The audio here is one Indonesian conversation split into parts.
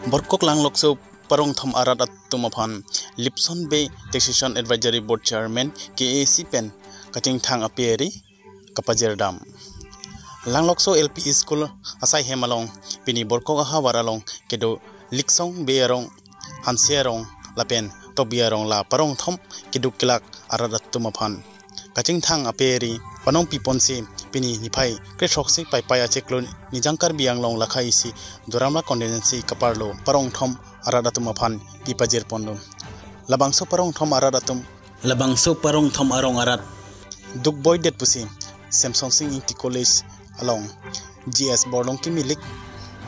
Borkok langlokso parong thom arat at tumaphan Lipson Bay Taxation Advisory Board Chairman KAC Pen kating thang aperi kapajerdam langlokso LP School asai hemalong pini borkok aha waralong kedo liksong bearong hansiarong lapen tobiarong la parong thom kedu kilak arat at tumaphan kating thang aperi panong piponsi pini nipai kresoksi pai pai acheklon nijangkar bianglong lakhai si doramla condensi kaparlo parong thom aradatum aphan pipajir pondom labangso parong thom arong arat dukboy det pusi Samsung Sing Inti College along GS Borlong ki milik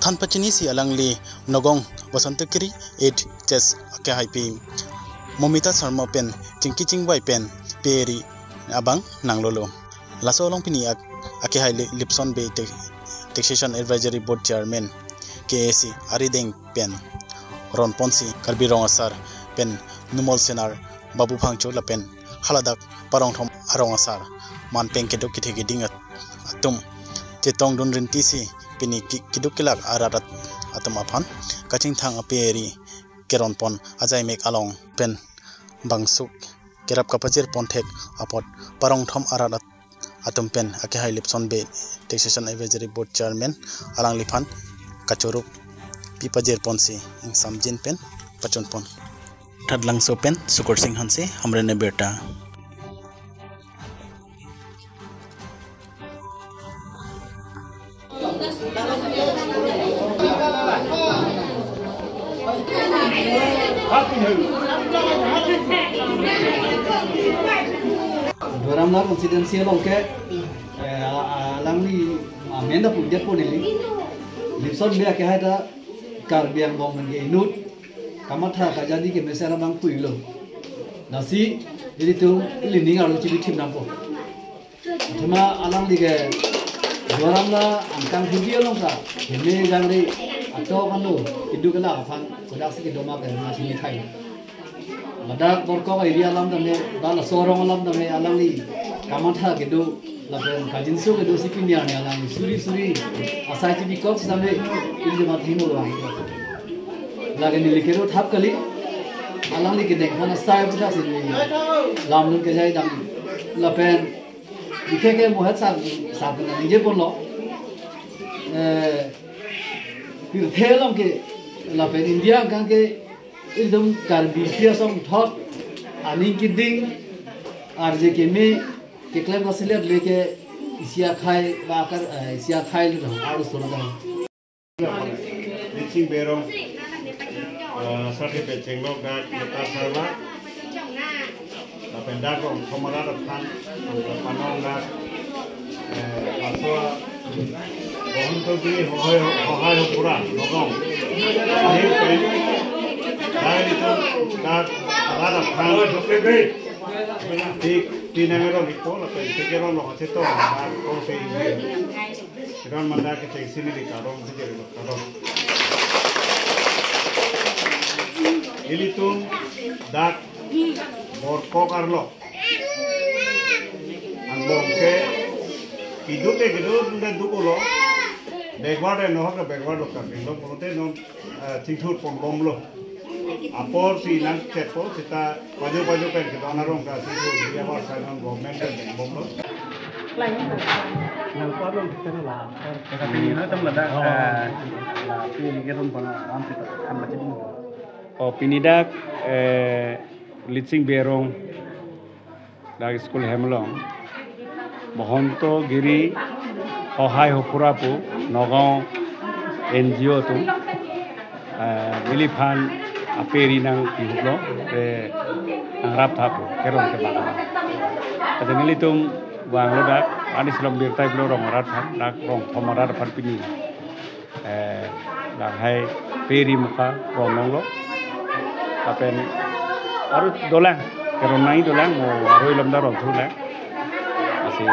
than pachini si alangli nogong wasantakiri 8 chess ake haipi momita sarma pen tingki chingbai pen peri abang nanglolo laso long pini ake hai Lipson Bay Taxation Advisory Board Chairman KAC Arideng Pen Ron Ponsi Karbirong Asar Pen Numol Senar Babu Phangcho Lapen Haladak Parong Thom Arong Asar Man Pen Kedok Kithegi Dingat Atum Tetong Dun Rintisi Pini Kiduk Kilak Ararat Atum Aphan Kaching Thang Aperi Keron Pon Ajai Mek Along Pen Bangsuk Kerap Kapajir Pontek Apot Parong Thom Ararat Atum Pen ake hai Lipson Bay Taxation Advisory Board Chairman alang lipan kachoruk pipajir ponsi ing samjin pen pachon pon thadlang so pen Sukor Singh hanse हमरे ने बेटा Doramlar konsistensi long ke langli amenda pujet poneli Lipson Bay ke hada karbiang bong nge inut kamatha ka jadi ke mesera bang puilo nasi jadi tu lining alu cibi tim nampo thema alang dige doramla angkang video long ka heme jangri ato kanu idu kala afan kodak se ke doma ke nasi mithai ladak borko area alam dame bala sorong alam dame alangli kamatha kedu lapen kajinso kedu sipinya ne alang suri asai cibi kok sampai ini mathi mo bang lagi ni likero thap kali alang li ke dek mana sai puja sini lamlun ke jai dam lapen dikhe ke mohat sa nije ponlo फिर थेलम के लापेन इंडिया का के एकदम कार्बिया some thought आनी की डिंग आरजे के में के क्लेम वसीले लेके इसिया खाए जो आर सोना था लिचिंग बेरों सर्टिफिकेट चेंगलो का लता सर्वा लापेन डाको कमरा रफान पानों का aswa bohon to bi hohay pura nogong ani pen dai to ka ara phan ti namero liko la pen tekero lo hache to ar ko se ron manda ke te sini di karong se lo karong ilitun dak bor ko karlo angbong ke Kidute nda dukulo backward no ha backward lo kan lo pote no thithut pom lo apor si nang chepo sita paju pen ke dona rong ka si dia war sa non government ke bom lo nang pa lo ke la ka ni na tam la pi ke ron pa am se am ba chini o pinidak Liching Berong dag school hemlong Mohonto Giri Ohai Hopurapu Nogong NGO tu Miliphan Aperi nang ihublo nang thapu keron ke baga kata militum wang lodak anis lom birtai blo rong rat phan dak rong thomarar phan pini dak hai peri muka rononglo apen aru dolang keron nai dolang mo aroi lom da rong thula si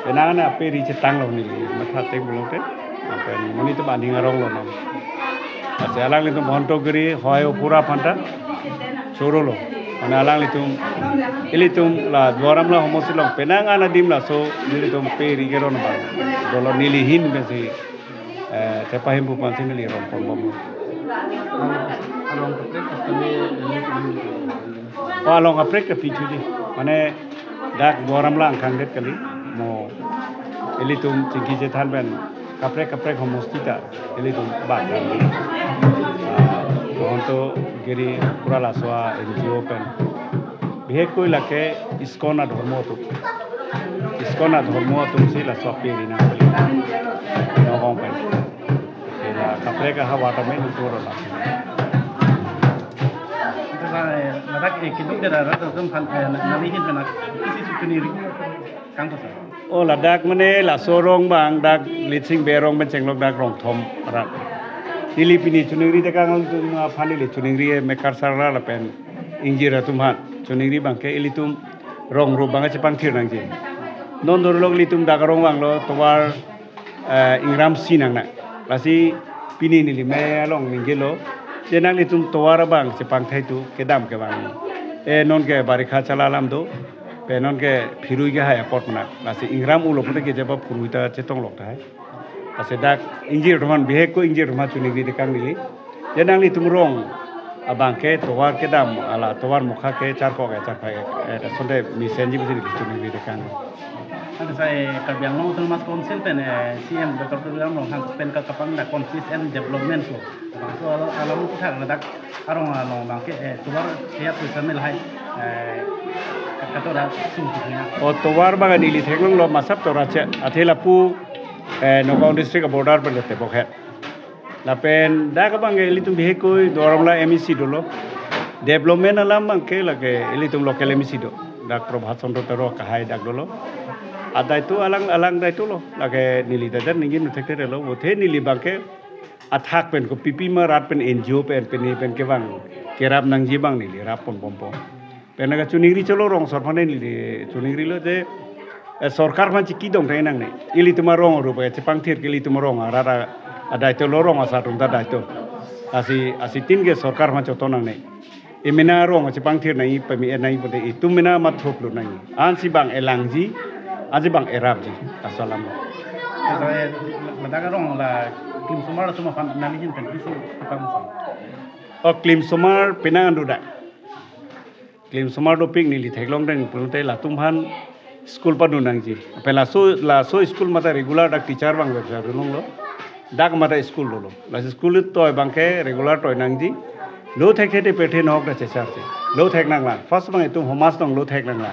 benana peri cetang lo ni matha te bulote apen moni to banding arong lo nam ase alang litum bonto giri hoy pura phanta choro lo ana alang litum la dwaram la homosilong penanga na dim la so litum peri geron ba dolo nili hin be si te pahim bu pansin li ron pom along aprek ke pichu di mane dak boram lang kang det kali mo elitum cingki jetan ben kaprek homostita elitum bad untuk giri kurala soa NGO pen bihe koi lake iskona dharmo tu si la soa peri na no hong pen ela kaprek hawa ta men turo la ladak kiduk dera rata tum pan nami hin penak isi sukuniri kang to oh ladak mane la sorong bang dak liching berong ben chenglok dak rong thom rat Filipini chuningri te kang tum phani le chuningri mekar sarra la pen injira tum han chuningri bang ke elitum rong ro bang chepang thir nang ji non dor log litum dak rong bang lo towar ingram sinang na lasi pini ni li me long ningelo jenang litum towar bang chepang thai tu kedam ke bang non ke barikha chalalam do pe non ke phirui ge ha airport na lasi ingram ulo pute ke jeba phuruita chetong lok thai asedak injir roman bihe ko injir roman chuningri de kang nili jenang litum rong abangke towar kedam ala towar mukha ke char pai sonde misenji bisi chuningri de kang ada saya kerjaan mau tuh mas konsil pen CM Dr. Tulang long hang pen kapang da consistent development so alam itu kan ladak arong long bangke towar siap tu sambil hai kata dah sungguhnya oh towar bagan nili thekong lo masap tora che athela pu Nagaon district border per lete bokhet lapen da ka bang elitum bihe koi doramla MEC dolo development alam bang ke lage elitum local MEC do dak Prabhat Chandra Tero kahai dak dolo adai tu alang dai tu lo lage nili dadan ningin thekte lo othe nili bangke athak pen ko pipi ma rat pen NGO pen ke bang kerap nang ji bang nili rapon pompo penaga chuningri cholo rong sorphane nili chuningri lo je Sorkar man ciki dong tanya nang ni, ili tu marong rupa cepang thir ili tu marong rara ada itu lorong asal rumah ada itu, asi tinggi sorkar man contoh nang ni, imena rong cepang thir nai pemi nai pada itu mena mat thop lu nai, ansi bang elangji, ansi bang erabji, asalam. Saya mendaga rong lah klim sumar cuma pan nami hin pen isi tukang Oh klim sumar penangan dudak, klim sumar doping nili theklong deng pelute lah tumhan school pa dunang ji pela so school mata regular dak teacher bang websa dunong lo dak mata school lo la school to bang ke regular to nang ji lo thek the pethe nok da chechar se lo thek nang la first bang tum homas tong lo thek nang la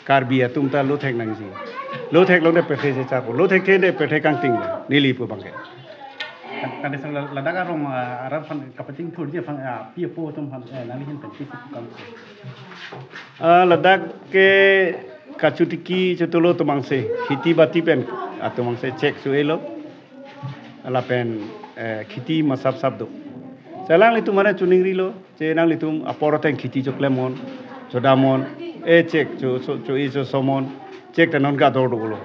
karbi tum ta lo thek nang ji lo thek lo de pethe chechar lo thek the pethe kang ting nili pu bang ke kan desang ladak arong arab fan kapating thur je fan pi po tum fan nami hin pen isi tukang ladak ke kacutiki cetulo tumangse khiti bati pen atumangse cek suelo ala pen khiti masap sabdo salang litu mara chuningri lo che nang litum aporoten khiti choklemon chodamon cek cho iso somon cek tanon ga dordo lo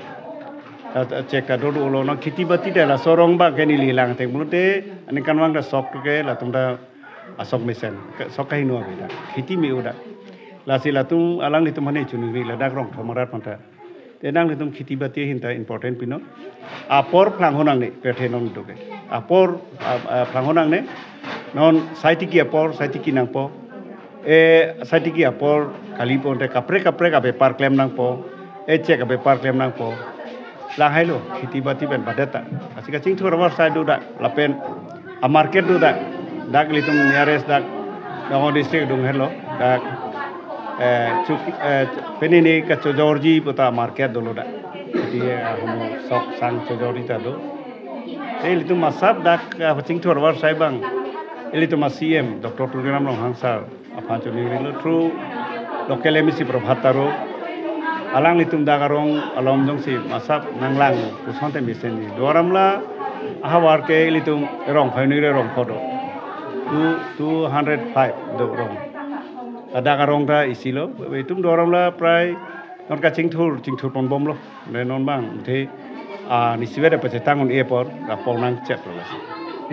cek ka dordo lo no khiti bati de la sorong ba geni lilang te mulute ani kanwang da sok ke la tumda asok mesen sok kai no bida khiti mi uda lasi latung alang litum hane chuningri ladak rong thomarat panta tenang litum khiti bati hinta important pino apor phlang honang ne pethe non doge apor phlang honang ne non saitiki apor saitiki nang po saitiki apor kali ponte kapre ka be par klem nang po che ka be par klem nang po la hailo khiti bati ben badata asika ching thor war sai do da lapen a market do da dak litum nearest dak Nagaon district dung hello dak penini ke Chojorji pota market dulu dah, jadi homo sok sang Chojorji tado. Itu masab dak pacing tu awal saya bang, itu mas CM Dr. Tulang long hangsar apa chuningri lo through local MEC Prabhat Taro, alang litum dagarong alom jong si masab nanglang pusante misendi. Doramla ahawar ke litum rong phainire rong photo 205 do rong. Ada karong ta isilo, itu dorong lah pray non kacing thur pon bom lo, non bang, te nisiwe ada pecetangun airport, rapor nang cek lo lah.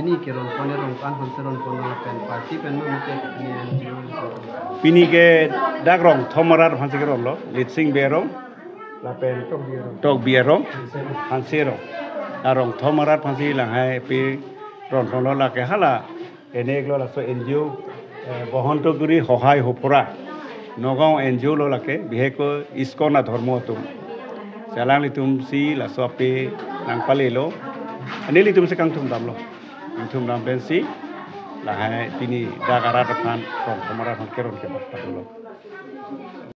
Ini kerong rong kan konseron kono pen parti pen mute Pini ke dagrong thomarar hansi kerong lo, litsing berong, lapen tok bierong, hansero, darong thomarar hansi lang hai pi ron lo lah ke hala eneglo la so NGO বহন্তগুৰি সহায় হপৰা নগাঁও NGO ললাকে বিহেকো ইস্কনা ধৰ্ম তুম চালাং লিতুম সি লাসপে নাংপালে লো ani litum se kang thum dam pensi lahai tini dagara depan from kamara keron ke basta lo